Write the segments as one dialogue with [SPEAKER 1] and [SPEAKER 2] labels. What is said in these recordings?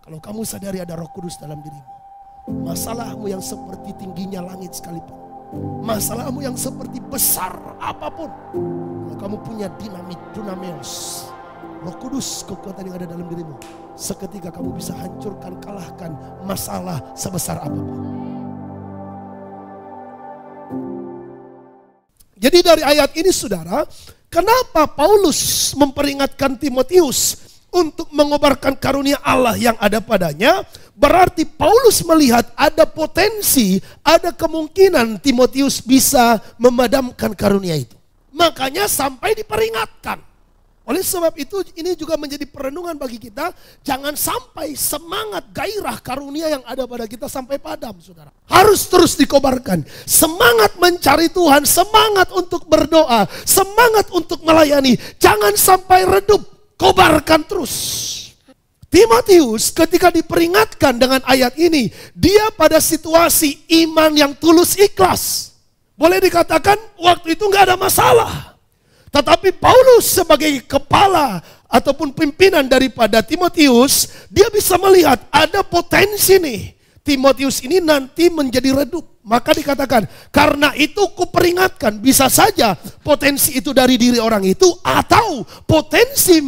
[SPEAKER 1] Kalau kamu sadari ada Roh Kudus dalam dirimu, masalahmu yang seperti tingginya langit sekalipun, masalahmu yang seperti besar apapun, kalau kamu punya dinamit, dunameos, Roh Kudus, kekuatan yang ada dalam dirimu, seketika kamu bisa hancurkan, kalahkan masalah sebesar apapun. Jadi dari ayat ini saudara, kenapa Paulus memperingatkan Timotius untuk mengobarkan karunia Allah yang ada padanya? Berarti Paulus melihat ada potensi, ada kemungkinan Timotius bisa memadamkan karunia itu. Makanya sampai diperingatkan. Oleh sebab itu ini juga menjadi perenungan bagi kita. Jangan sampai semangat gairah karunia yang ada pada kita sampai padam, saudara. Harus terus dikobarkan. Semangat mencari Tuhan, semangat untuk berdoa, semangat untuk melayani. Jangan sampai redup, kobarkan terus. Timotius ketika diperingatkan dengan ayat ini, dia pada situasi iman yang tulus ikhlas. Boleh dikatakan waktu itu nggak ada masalah. Tetapi Paulus sebagai kepala ataupun pimpinan daripada Timotius, dia bisa melihat ada potensi nih. Timotius ini nanti menjadi redup. Maka dikatakan, karena itu kuperingatkan, bisa saja potensi itu dari diri orang itu, atau potensi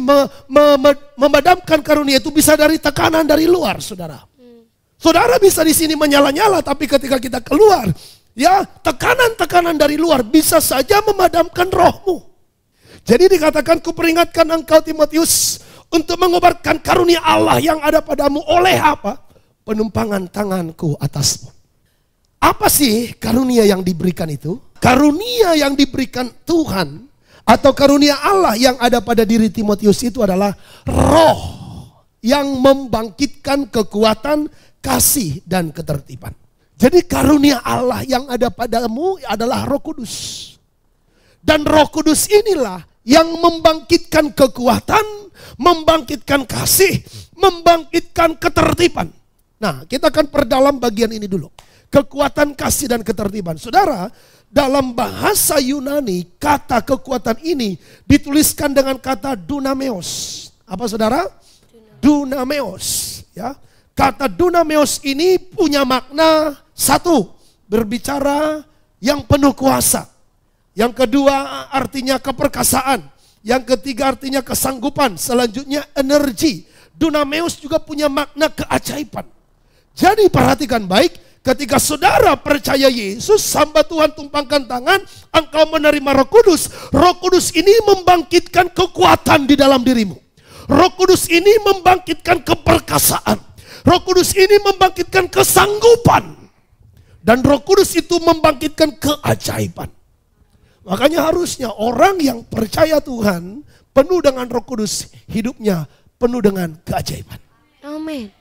[SPEAKER 1] memadamkan karunia itu bisa dari tekanan dari luar, saudara. Saudara bisa di sini menyala-nyala, tapi ketika kita keluar, ya tekanan-tekanan dari luar bisa saja memadamkan rohmu. Jadi dikatakan, kuperingatkan engkau Timotius untuk mengobarkan karunia Allah yang ada padamu oleh apa? Penumpangan tanganku atasmu. Apa sih karunia yang diberikan itu? Karunia yang diberikan Tuhan atau karunia Allah yang ada pada diri Timotius itu adalah roh yang membangkitkan kekuatan, kasih, dan ketertiban. Jadi karunia Allah yang ada padamu adalah Roh Kudus. Dan Roh Kudus inilah yang membangkitkan kekuatan, membangkitkan kasih, membangkitkan ketertiban. Nah, kita akan perdalam bagian ini dulu. Kekuatan, kasih, dan ketertiban. Saudara, dalam bahasa Yunani, kata kekuatan ini dituliskan dengan kata dunameos. Apa saudara? Dunameos. Ya. Kata dunameos ini punya makna satu, berbicara yang penuh kuasa. Yang kedua artinya keperkasaan. Yang ketiga artinya kesanggupan. Selanjutnya energi. Dunameos juga punya makna keajaiban. Jadi perhatikan baik, ketika saudara percaya Yesus, hamba Tuhan tumpangkan tangan, engkau menerima Roh Kudus. Roh Kudus ini membangkitkan kekuatan di dalam dirimu. Roh Kudus ini membangkitkan keperkasaan. Roh Kudus ini membangkitkan kesanggupan. Dan Roh Kudus itu membangkitkan keajaiban. Makanya harusnya orang yang percaya Tuhan, penuh dengan Roh Kudus, hidupnya penuh dengan keajaiban.
[SPEAKER 2] Amin.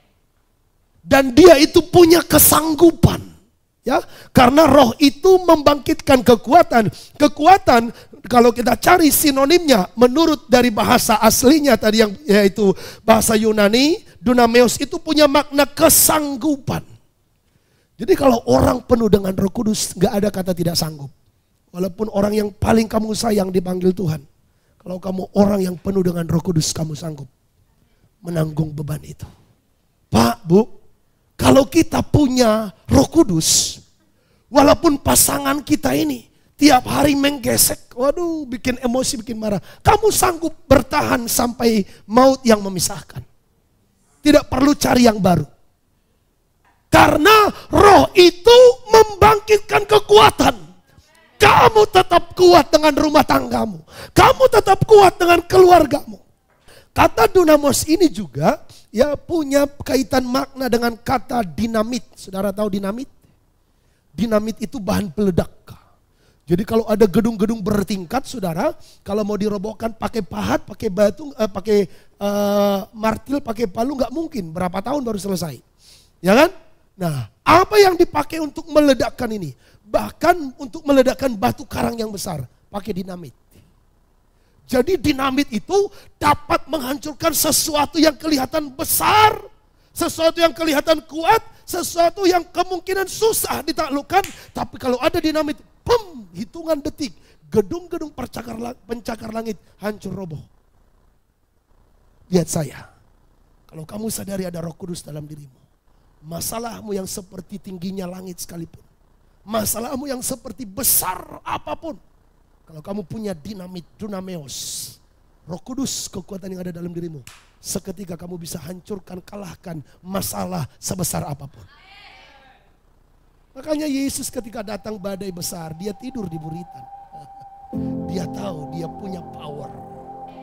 [SPEAKER 1] Dan dia itu punya kesanggupan, ya, karena roh itu membangkitkan kekuatan. Kekuatan kalau kita cari sinonimnya menurut dari bahasa aslinya tadi yang yaitu bahasa Yunani, dunameos itu punya makna kesanggupan. Jadi kalau orang penuh dengan Roh Kudus, nggak ada kata tidak sanggup. Walaupun orang yang paling kamu sayang dipanggil Tuhan, kalau kamu orang yang penuh dengan Roh Kudus, kamu sanggup menanggung beban itu. Pak, Bu, kalau kita punya Roh Kudus, walaupun pasangan kita ini tiap hari menggesek, waduh, bikin emosi, bikin marah, kamu sanggup bertahan sampai maut yang memisahkan. Tidak perlu cari yang baru. Karena roh itu membangkitkan kekuatan. Kamu tetap kuat dengan rumah tanggamu. Kamu tetap kuat dengan keluargamu. Kata dunamos ini juga ya punya kaitan makna dengan kata dinamit. Saudara tahu dinamit? Dinamit itu bahan peledak. Jadi kalau ada gedung-gedung bertingkat, saudara, kalau mau dirobohkan pakai pahat, pakai batu, pakai martil, pakai palu, nggak mungkin. Berapa tahun baru selesai, ya kan? Nah, apa yang dipakai untuk meledakkan ini? Bahkan untuk meledakkan batu karang yang besar, pakai dinamit. Jadi dinamit itu dapat menghancurkan sesuatu yang kelihatan besar, sesuatu yang kelihatan kuat, sesuatu yang kemungkinan susah ditaklukkan. Tapi kalau ada dinamit, pum, hitungan detik, gedung-gedung pencakar langit hancur roboh. Lihat saya, Kalau kamu sadari ada Roh Kudus dalam dirimu, masalahmu yang seperti tingginya langit sekalipun, masalahmu yang seperti besar apapun, kalau kamu punya dunameos, Roh Kudus, kekuatan yang ada dalam dirimu, seketika kamu bisa hancurkan, kalahkan masalah sebesar apapun. Makanya Yesus ketika datang badai besar, dia tidur di buritan. Dia tahu dia punya power.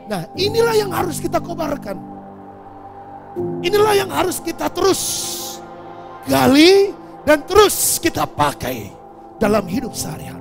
[SPEAKER 1] Nah, inilah yang harus kita kobarkan. Inilah yang harus kita terus gali dan terus kita pakai dalam hidup sehari-hari.